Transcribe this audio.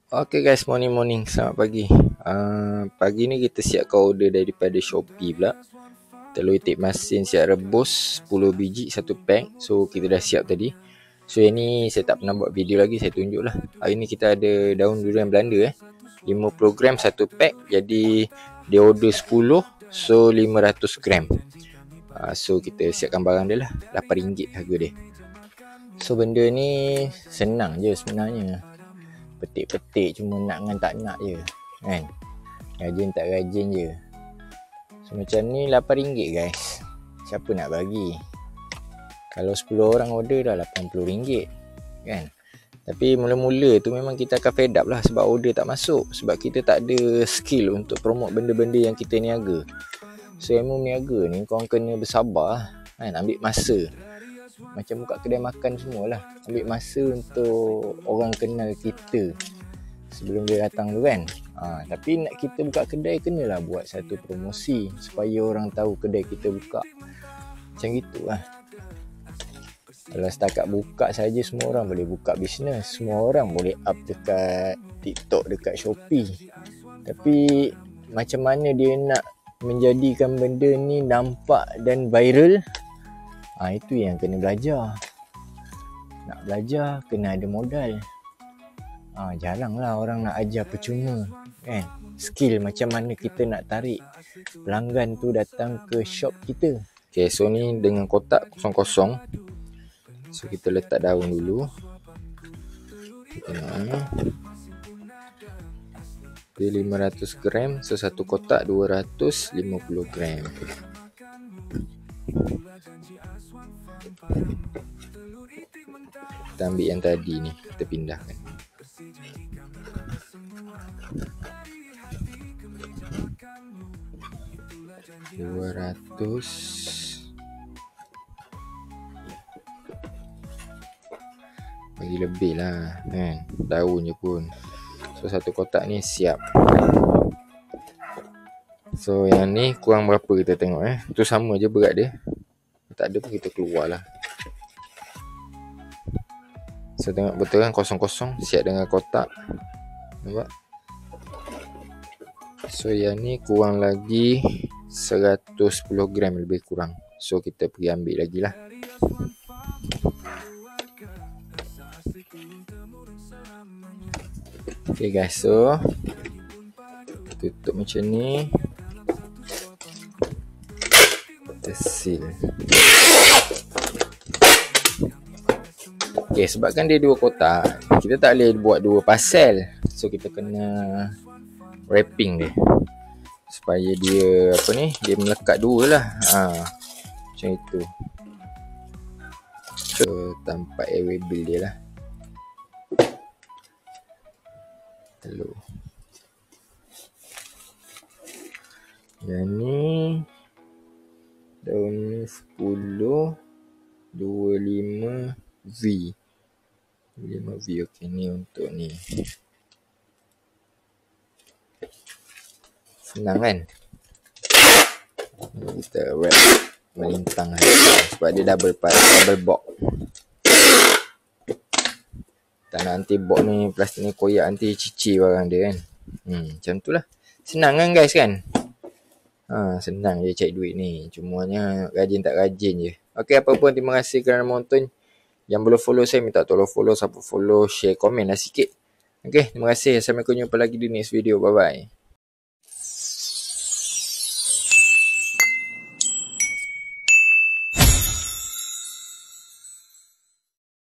Okay guys, morning. Selamat pagi. Pagi ni kita siapkan order daripada Shopee pula. Telur itik masin siap rebus 10 biji 1 pack. So kita dah siap tadi. So yang ni saya tak pernah buat video lagi, saya tunjuk lah. Hari ni kita ada daun durian Belanda 50 gram 1 pack. Jadi dia order 10, so 500 gram. So kita siapkan barang dia lah. RM8 harga dia. So benda ni senang je sebenarnya. Petik-petik cuma nak dengan tak nak je kan. Rajin tak rajin je. So macam ni RM8 guys. Siapa nak bagi? Kalau 10 orang order dah RM80 kan. Tapi mula-mula tu memang kita akan fed up lah sebab order tak masuk. Sebab kita tak ada skill untuk promote benda-benda yang kita niaga. So ilmu niaga ni korang kena bersabar kan. Ambil masa. Macam buka kedai makan semualah. Ambil masa untuk orang kenal kita sebelum dia datang tu kan. Tapi nak kita buka kedai, kenalah buat satu promosi supaya orang tahu kedai kita buka. Macam gitu lah. Kalau setakat buka saja, semua orang boleh buka bisnes. Semua orang boleh up dekat TikTok, dekat Shopee. Tapi macam mana dia nak menjadikan benda ni nampak dan viral? Itu yang kena belajar. Nak belajar kena ada modal. Jaranglah orang nak ajar percuma kan. Skill macam mana kita nak tarik pelanggan tu datang ke shop kita. Okay, so ni dengan kotak kosong-kosong. So kita letak daun dulu. Dia 500 gram. So satu kotak 250 gram. Kita ambil yang tadi ni, kita pindahkan. $200. Bagi lebih lah kan. Daun je pun. So satu kotak ni siap. So yang ni kurang berapa kita tengok tu sama je berat dia. Tak ada pun kita keluar lah. So tengok betul kan, kosong-kosong siap dengan kotak. Nampak? So yang ni kurang lagi 110 gram lebih kurang. So kita pergi ambil lagi lah. Okay guys, so tutup macam ni. Kita seal. Okay, sebabkan dia 2 kotak, kita tak boleh buat 2 pasal. So kita kena wrapping dia supaya dia dia melekat 2 lah. Macam itu. So tampak airwable dia lah. Telur. Yang ni daun 10 25V. 5V. Okay, ni untuk ni. Senang kan? Kita wrap melintang sebab dia double box. Tak nak nanti box ni, plastik ni koyak, nanti cici barang dia kan. Macam tu lah. Senang kan guys kan? Senang je cari duit ni. Cumanya rajin tak rajin je. Okay, apa pun terima kasih kerana menonton. Yang belum follow saya, minta tolong follow, support, follow, share, komen lah sikit. Okay, terima kasih. Assalamualaikum, jumpa lagi di next video. Bye bye.